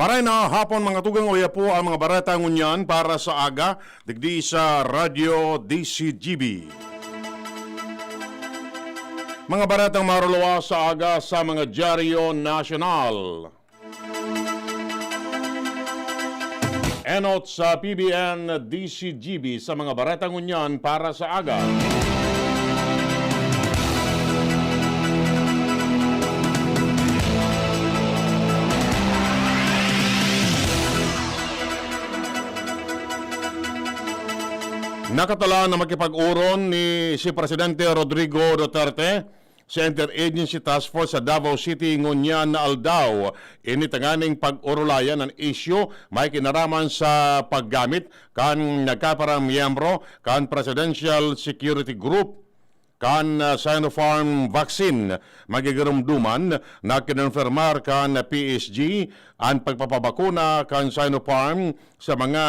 Maray na hapon mga tugang uya po ang mga barata ngunyan para sa aga digdi sa Radio DCGB. Mga baratang marulawa sa aga sa mga dyaryo nasyonal. Enot sa PBN DCGB sa mga baratang ngunyan para sa aga. Nakatala na makipag-uron ni si Presidente Rodrigo Duterte sa Interagency Task Force sa Davao City ngunyan na aldaw. Initanganing pag-urulayan ng issue may kinaraman sa paggamit kan nagkaparang miyembro kan Presidential Security Group kan Sinopharm vaccine magigirumduman na kinonfirmar kan PSG ang pagpapabakuna kan Sinopharm sa mga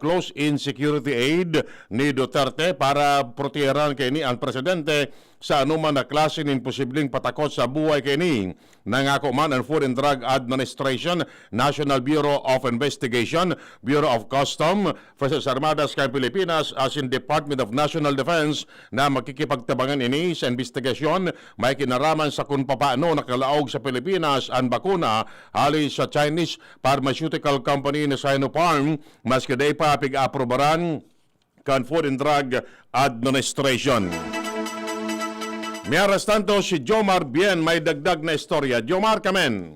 close-in security aid ni Duterte para proteheran kini ang presidente sa anuman na klase ng posibleng patakot sa buhay kini. Nangako man ang Food and Drug Administration, National Bureau of Investigation, Bureau of Custom, Forces Armadas kay Pilipinas as in Department of National Defense na makikipagtabangan ini sa investigasyon may kinaraman sa kung paano nakalaog sa Pilipinas ang bakuna hali sa Chinese pharmaceutical company na Sinopharm maski day pa pig-aprobaran kan Food and Drug Administration. Miaras tanto si Jomar Bien may dagdag na istorya. Jomar Kamen.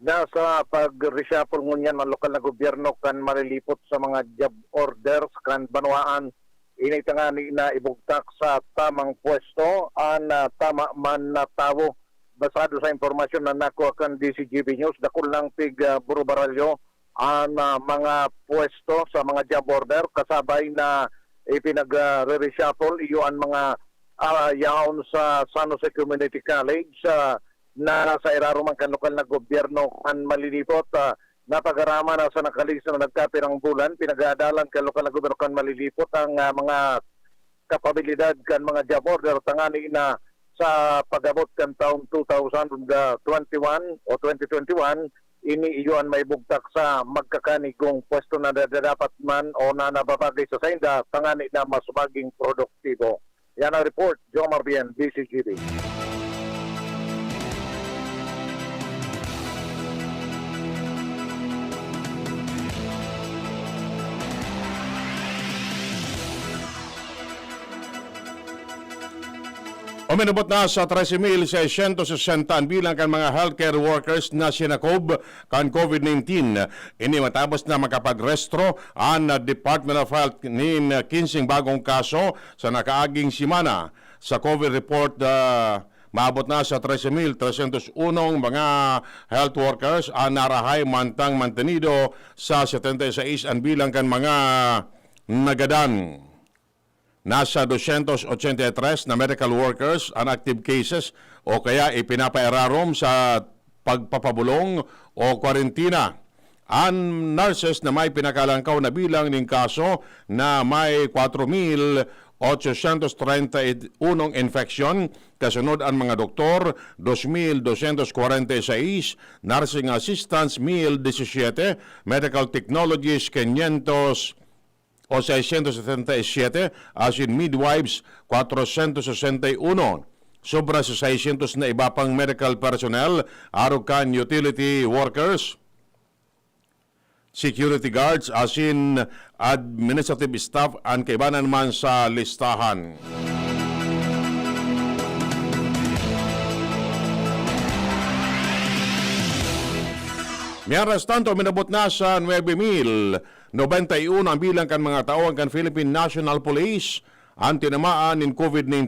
Nasa pag-reshuffle ngunyan ng lokal na gobyerno kan malilipot sa mga job orders kan banwaan initangani na ibugtak sa tamang pwesto ang tama man na tawo basado sa impormasyon na nakuha kan DCGB News dakul lang pig buro baralyo ang mga pwesto sa mga job order kasabay na ipinag-reshuffle iyo ang mga yaon sa San Jose Community College na nasa iraro man kan lokal na gobyerno kan malilipot napagarama na sa nakalis na nagkapirang bulan pinag-aadalan kan lokal na gobyerno kan malilipot ang mga kapabilidad kan mga job order tangani na sa pag-abot kan taong 2021 o 2021 ini iyon may bugtak sa magkakanigong pwesto na dapat man o na nababagay sa sainda tangani na mas maging produktibo. Yan ang report, Jomar Bien, DCGB. Uminabot na sa 13,660 ang bilang kan mga healthcare workers na sinakob kan COVID-19. Ini matapos na makapag-restro ang Department of Health nin 15 bagong kaso sa nakaaging simana. Sa COVID report, maabot na sa 13,301 mga health workers ang narahay mantang mantenido sa 76 ang bilang kan mga nagadan. Nasa 283 na medical workers ang active cases o kaya ipinapairarom sa pagpapabulong o kwarentina. Ang nurses na may pinakalangkaw na bilang ng kaso na may 4,831 infection, kasunod ang mga doktor 2,246, nursing assistants 1,017, medical technologists 500 o 677, as in midwives 461. Sobra sa 600 na iba pang medical personnel, arukan utility workers, security guards, as in administrative staff, ang kaibanan man sa listahan. Mientras tanto, minabot na sa 9,091 ang bilang kan mga tao kan Philippine National Police ang tinamaan ng COVID-19.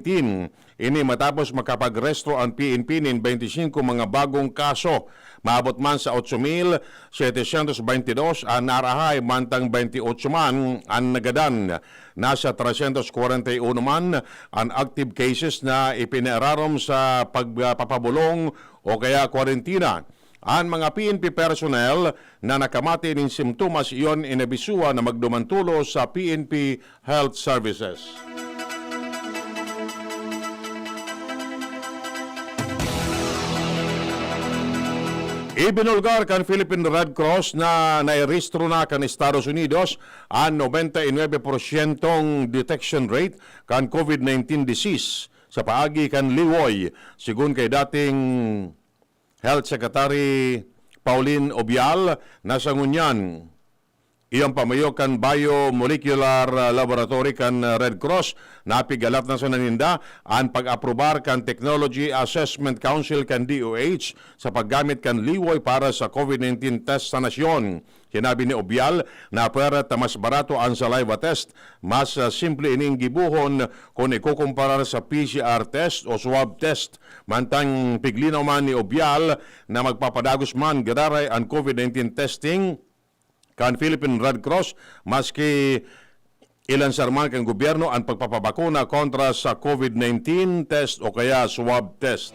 Ini matapos makapag-restro ang PNP ng 25 mga bagong kaso. Maabot man sa 8,722 ang narahay mantang 28 man ang nagadan. Nasa 341 man ang active cases na ipinararom sa pagpapabulong o kaya kwarentina. Ang mga PNP personnel na nakamati ng simptomas iyon inabisuwa na magdumantulo sa PNP Health Services. Ibinulgar kan Philippine Red Cross na nairehistro na kan Estados Unidos ang 99% detection rate kan COVID-19 disease sa paagi kan Liwoy, sigun kay dating Health Secretary Pauline Obial na sangunyan. Iyang pamayo kan Biomolecular Laboratory kan Red Cross napigalat na sa naninda ang pag-aprobar kan Technology Assessment Council kan DOH sa paggamit kan Liwoy para sa COVID-19 test sa nasyon. Sinabi ni Obial na pwera mas barato ang saliva test, mas simple ining gibuhon kung ikukumpara sa PCR test o swab test. Mantang piglinaw man ni Obial na magpapadagos man gadaray ang COVID-19 testing kan Philippine Red Cross maski ilansar man kan gobyerno ang pagpapabakuna kontra sa COVID-19 test o kaya swab test.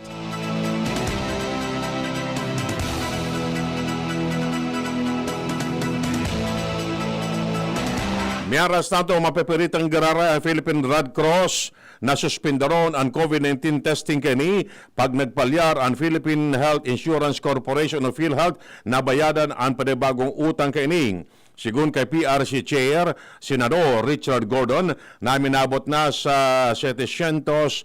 Miaras nato mapeperitang garara ang Philippine Red Cross na suspindaron ang COVID-19 testing kini pag nagpalyar ang Philippine Health Insurance Corporation o PhilHealth na bayadan ang panibagong utang kini. Sigun kay PRC Chair, Senador Richard Gordon, na minabot na sa 762.8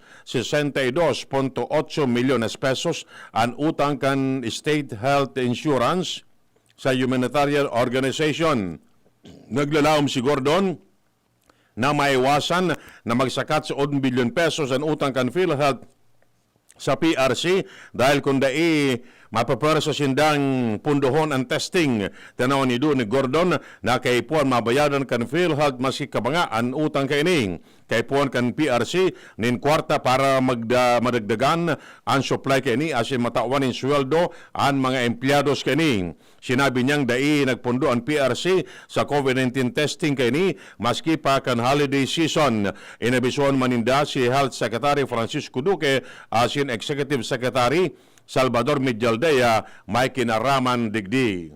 milyones pesos ang utang kan State Health Insurance sa humanitarian organization. Naglalaom si Gordon na maiwasan na magsakat sa 1 bilyon pesos ang utang kan PhilHealth sa PRC dahil kung dai mapapara sa sindang pundohon ang testing. Tanaw ni Gordon na kay puan mabayadan kan PhilHealth maski kabanga ang utang kay ning. Kay puan kan PRC nin kwarta para madagdagan ang supply kay ni asin matawan in sweldo ang mga empleados kay ning. Sinabi niyang dai nagpundo ang PRC sa COVID-19 testing kay ni maski pa kan holiday season. Inabisuan maninda si Health Secretary Francisco Duque asin Executive Secretary Salvador Medialdea may kinaraman digdi.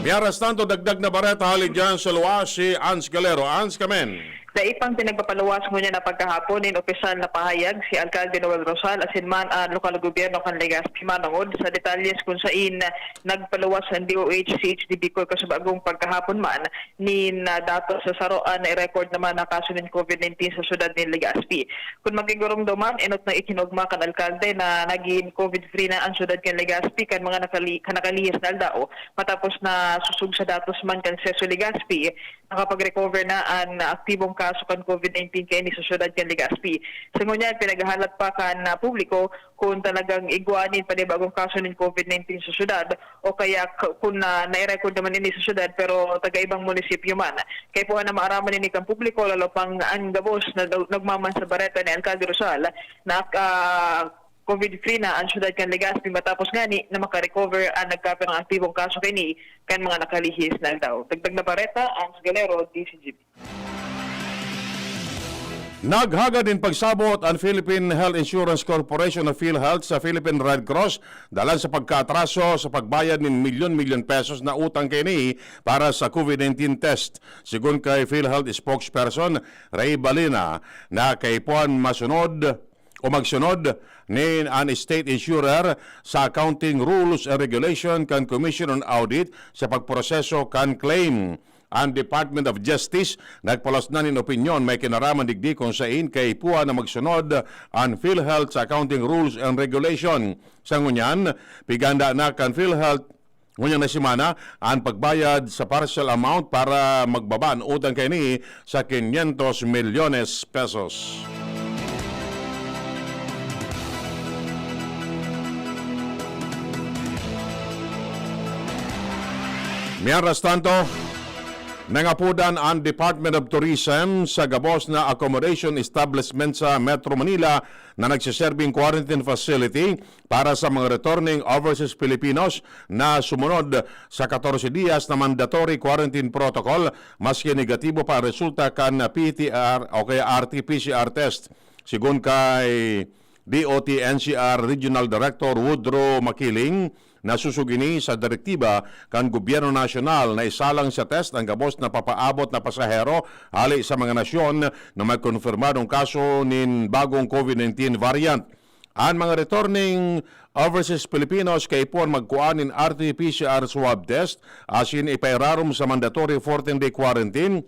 Miaras tanto dagdag na bareta halid dyan sa luwas si Ans Galero. Ans Kamen. Sa ipang pinagpapaluwas mo niya na pagkahapon in opisyal na pahayag si Alcalde Noel Rosal asin man ang lokal na gobyerno kan Legazpi manungod sa detalyes kung saan nagpaluwas ang DOH CHDB ko kasabagong pagkahapon man ni datos sa saroan na i-record naman na kaso ng COVID-19 sa syudad ni Legazpi. Kung magigurong duman, inot na ikinugma kan Alcalde na naging COVID-free na ang syudad kan Legazpi kan mga nakalihis na aldao matapos na susug sa datos man kan Seso Legazpi nakapag-recover na ang aktibong kaso kan COVID-19 kay ni sa syudad kan Legazpi. Sa ngunyan, pinaghahalat pa kan publiko kung talagang igwanin pa bagong kaso ng COVID-19 sa syudad o kaya kung nai-record naman ini sa syudad pero taga-ibang munisipyo man. Kaya po na maaraman ini kang publiko lalo pang ang gabos na nagmaman sa bareta ni Alcalde Rosal na COVID-free na ang syudad kan Legazpi matapos gani na makarecover ang nagkapit ng aktibong kaso kini kan mga nakalihis na daw. Dagdag na bareta, ang Galero, DCGB. Naghaga din pagsabot ang Philippine Health Insurance Corporation o PhilHealth sa Philippine Red Cross dalan sa pagkaatraso sa pagbayad ng milyon-milyon pesos na utang kini para sa COVID-19 test. Sigun kay PhilHealth spokesperson Ray Balina na kay puan masunod o magsunod ni an state insurer sa accounting rules and regulation kan Commission on Audit sa pagproseso kan claim. Ang Department of Justice nagpalas na nin opinyon may kinaraman digdi kung sain kay puwa na magsunod ang PhilHealth sa accounting rules and regulation. Sa ngunyan, piganda na kan PhilHealth ngunyan na simana ang pagbayad sa partial amount para magbaba ang utang kay ni sa 500 milyones pesos. Mientras tanto, nangapudan ang Department of Tourism sa gabos na accommodation establishment sa Metro Manila na nagsiserving quarantine facility para sa mga returning overseas Filipinos na sumunod sa 14 dias na mandatory quarantine protocol maski negatibo pa resulta kan PTR o kaya RT-PCR test. Sigun kay DOT-NCR Regional Director Woodrow Makiling, nasusugini sa direktiba kan gobyerno nasyonal na isalang sa test ang gabos na papaabot na pasahero hali sa mga nasyon na may konfirmadong kaso nin bagong COVID-19 variant. Ang mga returning overseas Filipinos kay ipon magkuanin RT-PCR swab test asin ipairarom sa mandatory 14-day quarantine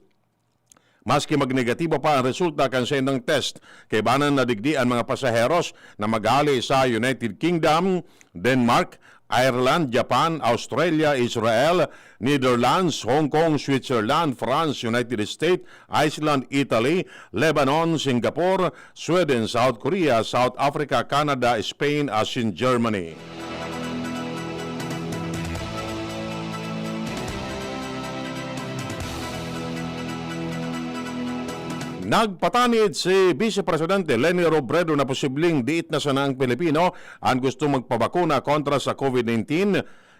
maski magnegatibo pa ang resulta kan sa ng test kay banan nadigdi ang mga pasaheros na magali sa United Kingdom, Denmark, Ireland, Japan, Australia, Israel, Netherlands, Hong Kong, Switzerland, France, United States, Iceland, Italy, Lebanon, Singapore, Sweden, South Korea, South Africa, Canada, Spain, as in Germany. Nagpatanid si Vice Presidente Leni Robredo na posibleng diit na sana ang Pilipino ang gusto magpabakuna kontra sa COVID-19.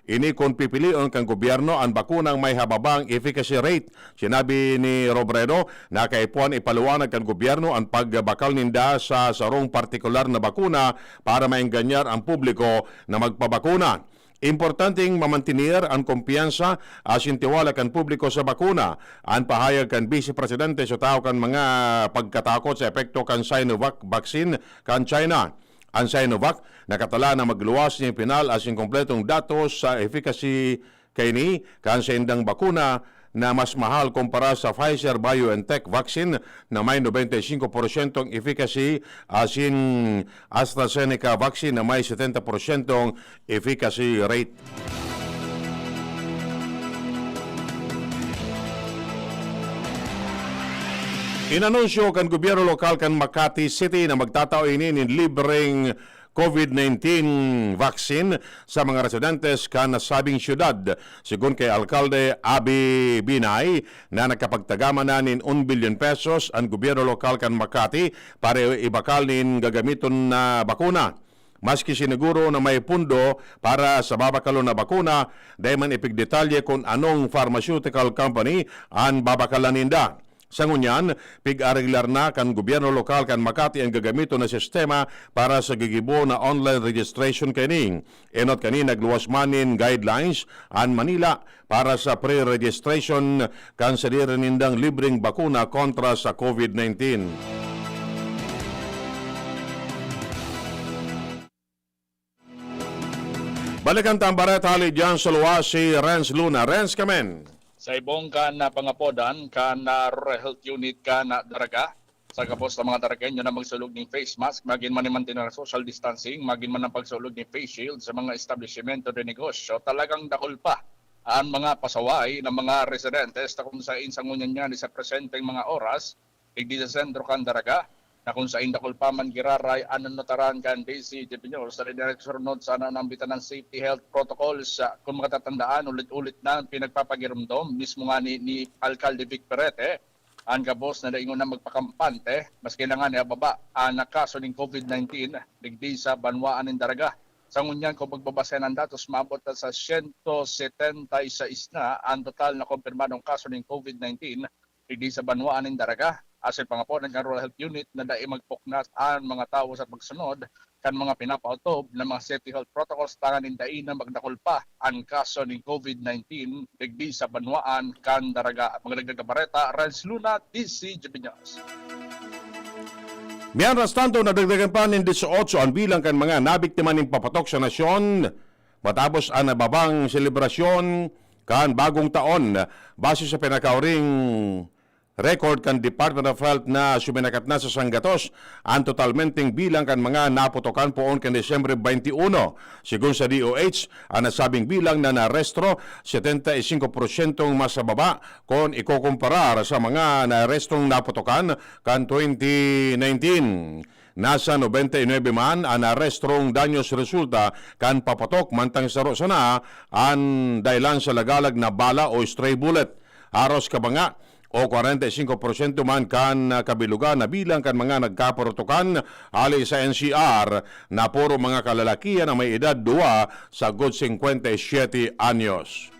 Ini kung pipilion kang gobyerno ang bakunang may hababang efficacy rate. Sinabi ni Robredo na kaipuan ipaluwanag kang gobyerno ang pagbakal ninda sa sarong partikular na bakuna para maenganyar ang publiko na magpabakuna. Importanteng mamantinir ang kumpiyansa asin tiwala kan publiko sa bakuna. Ang pahayag kan Vice Presidente sa tao kan mga pagkatakot sa epekto kan Sinovac vaccine kan China. Ang Sinovac nakatala na magluwas ni pinal asin kompletong datos sa efficacy kay kan sa indang bakuna na mas mahal kumpara sa Pfizer-BioNTech vaccine na may 95% efficacy asin AstraZeneca vaccine na may 70% efficacy rate. Inanunsyo kan gobyerno lokal kan Makati City na magtatao ini ng libreng COVID-19 vaccine sa mga residentes kan nasabing syudad. Sigun kay Alkalde Abi Binay na nakapagtagama na nin 1 billion pesos ang gobyerno lokal kan Makati para ibakal nin gagamiton na bakuna. Maski siniguro na may pundo para sa babakalo na bakuna, dahil man ipigdetalye kung anong pharmaceutical company ang babakalan ninda. Sa ngunyan, pig-areglar na kan gobyerno lokal kan Makati ang gagamito na sistema para sa gigibo na online registration kaning. Enot kani nagluwas manin guidelines an Manila para sa pre-registration kan sa nindang libreng bakuna kontra sa COVID-19. Balikan tambaret hali dyan sa luwa si Renz Luna. Renz, kamen. Sa ibong ka na pangapodan, ka na rural health unit ka na daraga, sa kapos ng mga daragenyo na magsulog ng face mask, magin man naman din ang social distancing, magin man ang pagsulog ng face shield sa mga establishmento de negosyo, talagang dakol pa ang mga pasaway ng mga residentes na kung saan sa ngunyan niya sa presenteng mga oras, igdi sa sentro kan daraga, na kung saan dakol pa man giraray anon notaran kan DC Jepinyo sa dinagsunod sana nambitan ng safety health protocols kung makatatandaan ulit-ulit na pinagpapagirumdom mismo nga ni Alcalde Vic Perete ang kabos na daingon na magpakampante mas kailangan niya baba ang kaso ng COVID-19 digdi sa banwaan ng daraga. Sa ngunyan kung magbabasa ng datos maabot na sa 176 na ang total na kumpirmadong kaso ng COVID-19 digdi sa banwaan ng daraga. Asin pangaponan ng Rural Health Unit na dai magpuknas ang mga tao sa pagsunod kan mga pinapautob ng mga safety health protocols tangan ng dai na magdakol pa ang kaso ng COVID-19 digdi sa banwaan kan daraga. Magdagdag bareta, Renz Luna, DC Jepinyo. Mientras tanto, nadagdagan pa ng 18 ang bilang kan mga nabiktima ng papatok sa nasyon matapos ang nababang selebrasyon kan bagong taon base sa pinakauring record kan Department of Health na suminakat na sa Sangatos ang totalmenteng bilang kan mga naputokan poon kan Desyembre 21. Sigun sa DOH, ang nasabing bilang na narestro 75% mas sa baba kung ikukumparar sa mga narestong naputokan kan 2019. Nasa 99 man ang arestrong danyos resulta kan papatok mantang saro sana ang dahilan sa lagalag na bala o stray bullet. Aros kabanga o 45% man kan kabilugan na bilang kan mga nagkaparutukan ali sa NCR na puro mga kalalakihan na may edad 2 sa good 57 anyos.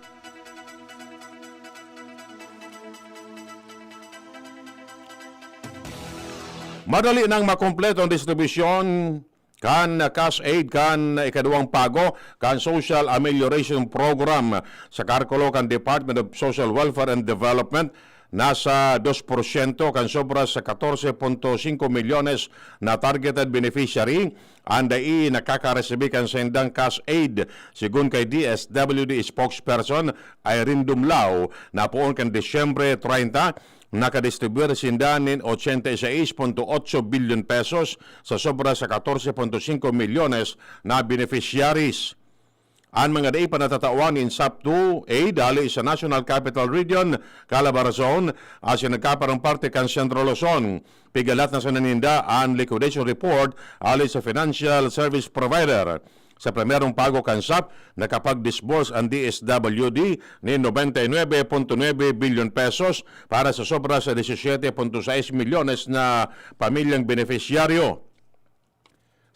Madali nang makompleto ang distribusyon kan cash aid kan ikaduang pago kan social amelioration program sa Karkolo kan Department of Social Welfare and Development nasa 2% kan sobra sa 14.5 milyones na targeted beneficiary anday nakakaresebi kan sa indang cash aid sigun kay DSWD spokesperson Irene Dumlao na poon kan Disyembre 30 nakadistribuir sindanin 86.8 billion pesos sa sobra sa 14.5 milyones na beneficiaries. Ang mga day panatatawan in SAP2A dali sa National Capital Region, Calabarzon, asya nagkaparang parte kan Centro Luzon. Pigalat na sa naninda ang liquidation report ali sa financial service provider. Sa primerong pago kan SAP, nakapag-disburse ang DSWD ni 99.9 billion pesos para sa sobra sa 17.6 milyones na pamilyang beneficiaryo.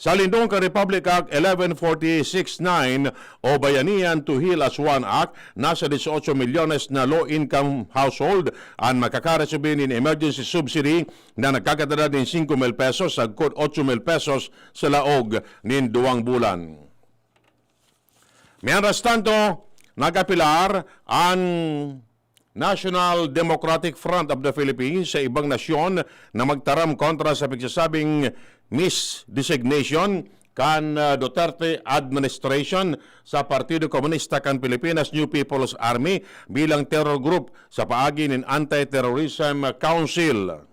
Sa lindong ka Republic Act 11469 o Bayanihan to Heal as One Act, nasa 18 milyones na low-income household ang makakaresubi ng emergency subsidy na nagkakatala ng 5,000 pesos sa 8,000 pesos sa laog ng 2 bulan. Mientras tanto, nagapilar ang National Democratic Front of the Philippines sa ibang nasyon na magtaram kontra sa pagsasabing misdesignation kan Duterte administration sa Partido Komunista kan Pilipinas New People's Army bilang terror group sa paagi ng Anti-Terrorism Council.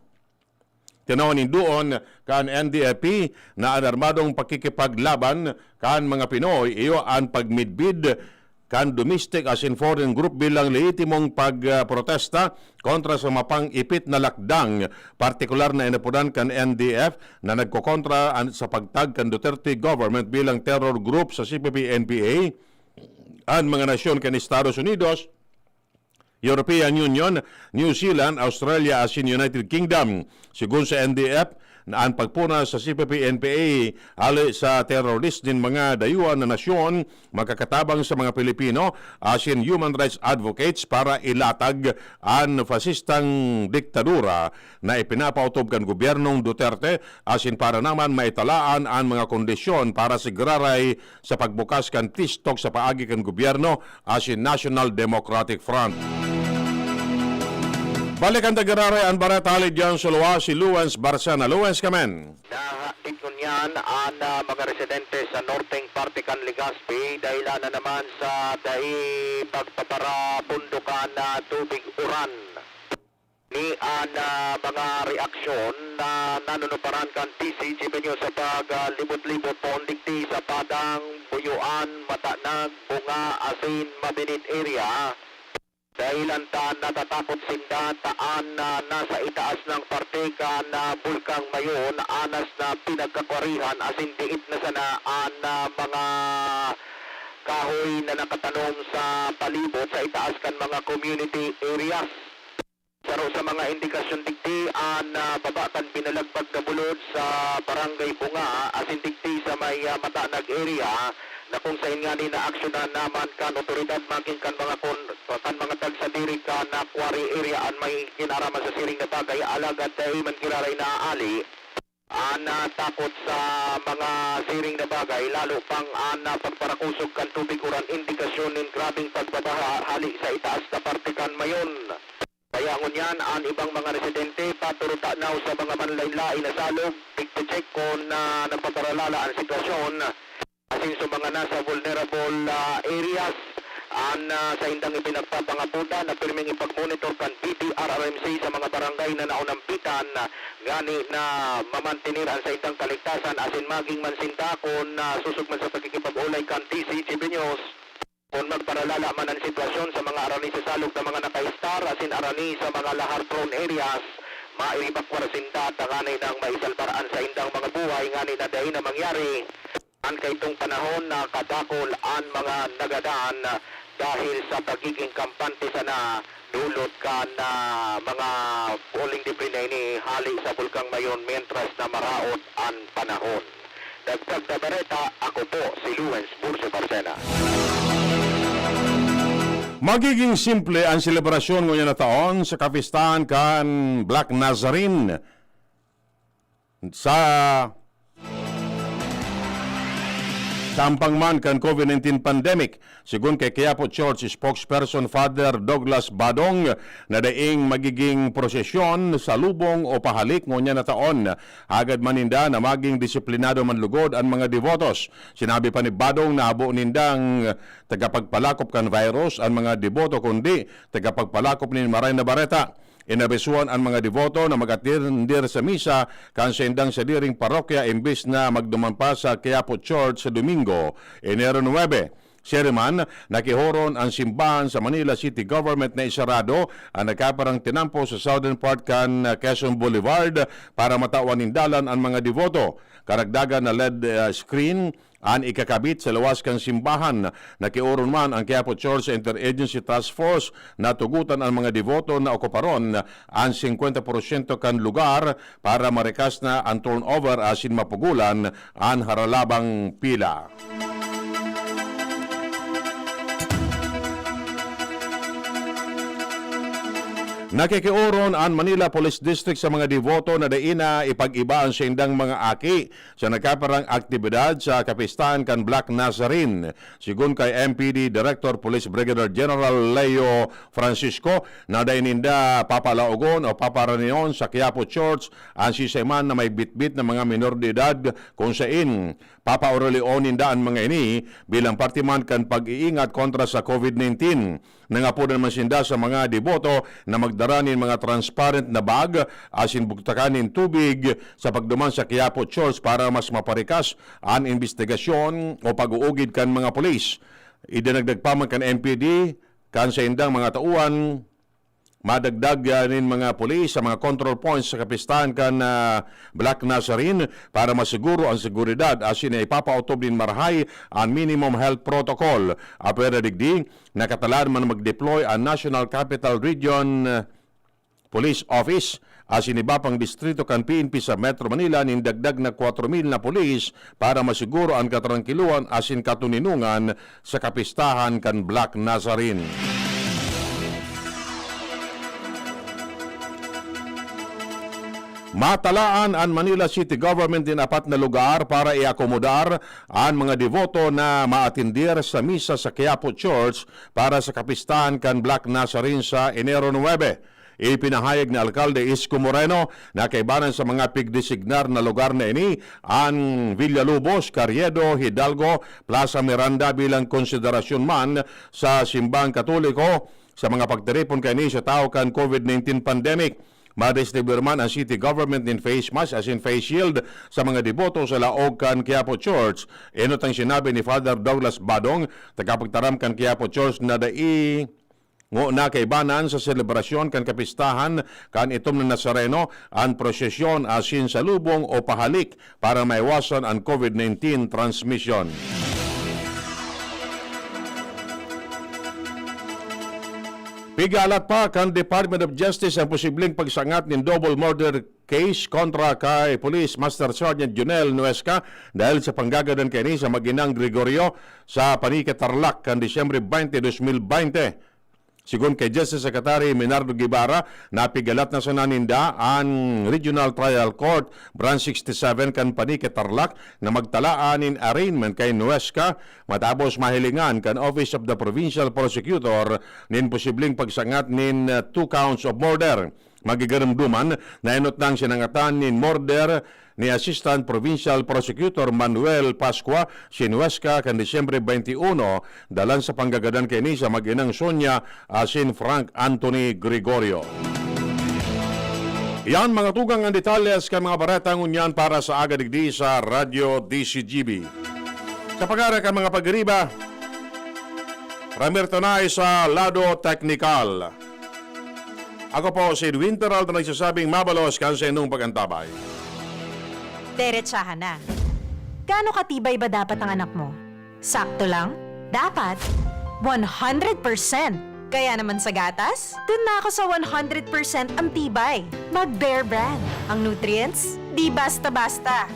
Tinawanin doon kan NDFP na alarmadong pakikipaglaban kan mga Pinoy iyo ang pagmidbid kan domestic as in foreign group bilang lehitimong pagprotesta kontra sa mapang-ipit na lakdang, partikular na inapunan kan NDF na nagkokontra sa pagtag kan Duterte government bilang terror group sa CPP-NPA, ang mga nasyon kan Estados Unidos, European Union, New Zealand, Australia as in United Kingdom. Sigun sa NDF, na ang pagpuna sa CPP-NPA ali sa terrorist din mga dayuhan na nasyon magkakatabang sa mga Pilipino as in human rights advocates para ilatag ang fasistang diktadura na ipinapautob kan gobyernong Duterte as in para naman maitalaan ang mga kondisyon para siguraray sa pagbukas kan tistok sa paagi kan gobyerno as in National Democratic Front. Balik ang tagararay ang baratali dyan sa luwa si Luens Barsana. Luens kamen. Nahatid ko niyan ang mga residente sa northeng parte kan Legazpi dahilan na naman sa dahi pagpapara pundukan na tubig uran. Ni ang mga reaksyon na nanunuparan kan PCGB nyo sa paglibot-libot po dikti sa padang, buyuan, matanag, bunga, asin, mabinit area. Dahilan ta natatakot sinda taan na nasa itaas ng parte ka na bulkang mayon anas na pinagkakwarihan asin diit na sanaan na mga kahoy na nakatanom sa palibot sa itaas kan mga community areas. Saro sa mga indikasyon dikti an babatan pinalagpag na bulod sa barangay Bunga asin dikti sa may matanag area na kung sa ingani na aksyonan naman kan otoridad maging kan mga tag sa diri ka na quarry area an may kinaraman sa siring na bagay alagad dahil man kiraray na ali takot sa mga siring na bagay lalo pang pagparakusog kan tubig uran indikasyon ng grabing pagbabaha hali sa itaas na parte kan mayon. Kaya ngunyan ang ibang mga residente paturuta na sa mga manlain-lain na salog tig-check kung napaparalala ang sitwasyon asin sa mga nasa vulnerable areas sa indang ipinagpapangaputa na pirming ipag-monitor kan PTRRMC sa mga barangay na naunampitan gani na mamantiniran sa indang kaligtasan asin maging mansinta kung susugman sa pagkikipag-ulay kan TCGB News kung magparalala man ang sitwasyon sa mga arani sa salog na mga naka-star asin arani sa mga lahar prone areas maibakwar sinta tanganay ng maisalparaan sa indang mga buhay ngani na dahil na mangyari ang kaitong panahon na kadakol ang mga nagadaan dahil sa pagiging kampante sana dulot ka na mga polling debris ni hali sa bulkang mayon mientras na maraot ang panahon. Dagdag na bareta, ako po si Luens Burso Barsena. Magiging simple ang selebrasyon ngayon na taon sa kapistahan kan Black Nazarene sa Tampang man kan COVID-19 pandemic, sigun kay Quiapo Church spokesperson Father Douglas Badong na daing magiging prosesyon sa lubong o pahalik ngunya na taon. Agad maninda na maging disiplinado man lugod ang mga devotos. Sinabi pa ni Badong na abo nindang tagapagpalakop kan virus ang mga devoto kundi tagapagpalakop ni Maray Navarrete. Inabisuan ang mga devoto na mag-atindir sa misa kan sa indang sadiring parokya imbis na magdumampa sa Quiapo Church sa Domingo, Enero 9. Siriman, nakihoron ang simbahan sa Manila City Government na isarado ang nagkaparang tinampo sa southern part kan Quezon Boulevard para matawan nindalan ang mga devoto. Karagdagan na LED screen ang ikakabit sa lawas kang simbahan. Nakiuron man ang Quiapo Church Interagency Task Force na tugutan ang mga devoto na okuparon ang 50% kan lugar para marikas na ang turnover asin mapugulan ang haralabang pila. Nakikiuron ang Manila Police District sa mga devoto na daina ipag-ibaan sa indang mga aki sa nagkaparang aktibidad sa kapistahan kan Black Nazarene. Sigun kay MPD Director Police Brigadier General Leo Francisco na daininda papalaogon o paparanion sa Quiapo Church ang siseman na may bitbit na mga minor de edad kung sain papaurolionin daan mga ini bilang parte man kan pag-iingat kontra sa COVID-19. Nangapunan man sinda sa mga deboto na magdaranin mga transparent na bag asin buktakanin tubig sa pagduman sa Quiapo Church para mas maparikas ang investigasyon o pag-uugid kan mga pulis. Idinagdag pa man kan MPD kan sa indang mga tauan madagdag nin mga pulis sa mga control points sa kapistahan kan Black Nazarene para masiguro ang seguridad asin ay ipapautob din marahay ang minimum health protocol. Apera digdi, nakatalaan man mag-deploy ang National Capital Region Police Office asin iba pang distrito kan PNP sa Metro Manila nin dagdag na 4,000 na pulis para masiguro ang katrangkiluan asin katuninungan sa kapistahan kan Black Nazarene. Matalaan ang Manila City Government din apat na lugar para iakomodar ang mga devoto na maatindir sa misa sa Quiapo Church para sa kapistahan kan Black Nazarene sa Enero 9. Ipinahayag ni Alcalde Isko Moreno na kaibanan sa mga pigdesignar na lugar na ini ang Villalobos, Carriedo, Hidalgo, Plaza Miranda bilang konsiderasyon man sa simbang katoliko sa mga pagtiripon kani sa tao kan COVID-19 pandemic. Ma-distribute man ang city government in face mask as in face shield sa mga deboto sa laog kan Quiapo Church. Enot ang sinabi ni Father Douglas Badong, tagapagtaram kan Quiapo Church na dai ngo na kaibanan sa selebrasyon kan kapistahan kan itom na Nazareno ang prosesyon asin sa lubong o pahalik para maiwasan ang COVID-19 transmission. Pigalat pa kan Department of Justice ang posibleng pagsangat ng double murder case kontra kay Police Master Sergeant Junel Nuesca dahil sa panggagadan kini sa Maginang Gregorio sa Panique, Tarlac kan Disyembre 20, 2020. Sigun kay Justice Secretary Menardo Guevara, napigalat na sa naninda ang Regional Trial Court Branch 67 kan Panique, Tarlac na magtalaan in arraignment kay Nuesca matapos mahilingan kan Office of the Provincial Prosecutor nin posibleng pagsangat nin 2 counts of murder. Magigaramduman na inot nang sinangatan nin murder ni Assistant Provincial Prosecutor Manuel Pascua Sinuesca kan Disyembre 21 dalan sa panggagadan kini sa mag-inang Sonia asin Frank Anthony Gregorio. Yan mga tugang ang detalyes kay mga baretang unyan para sa agadigdi sa Radio DCGB. Sa pag-ara ka mga pagriba, Ramirto na sa Lado Technical. Ako po si Winteral na nagsasabing mabalos kan sa inyong pagantabay. Diretsahan na. Gaano katibay ba dapat ang anak mo? Sakto lang? Dapat 100%. Kaya naman sa gatas, dun na ako sa 100% ang tibay. Mag-Bear Brand. Ang nutrients, di basta-basta.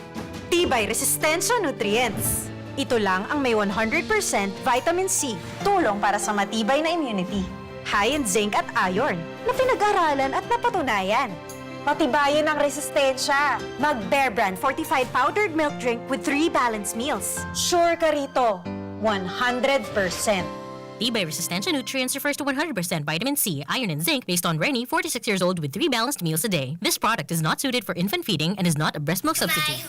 Tibay Resistensya Nutrients. Ito lang ang may 100% vitamin C. Tulong para sa matibay na immunity. High in zinc at iron na pinag-aralan at napatunayan. Patibayan ang resistensya. Mag-Bear Brand Fortified Powdered Milk Drink with 3 balanced meals. Sure ka rito, 100%. Tibay Resistensya Nutrients refers to 100% vitamin C, iron, and zinc based on Rennie, 46 years old with 3 balanced meals a day. This product is not suited for infant feeding and is not a breast milk substitute.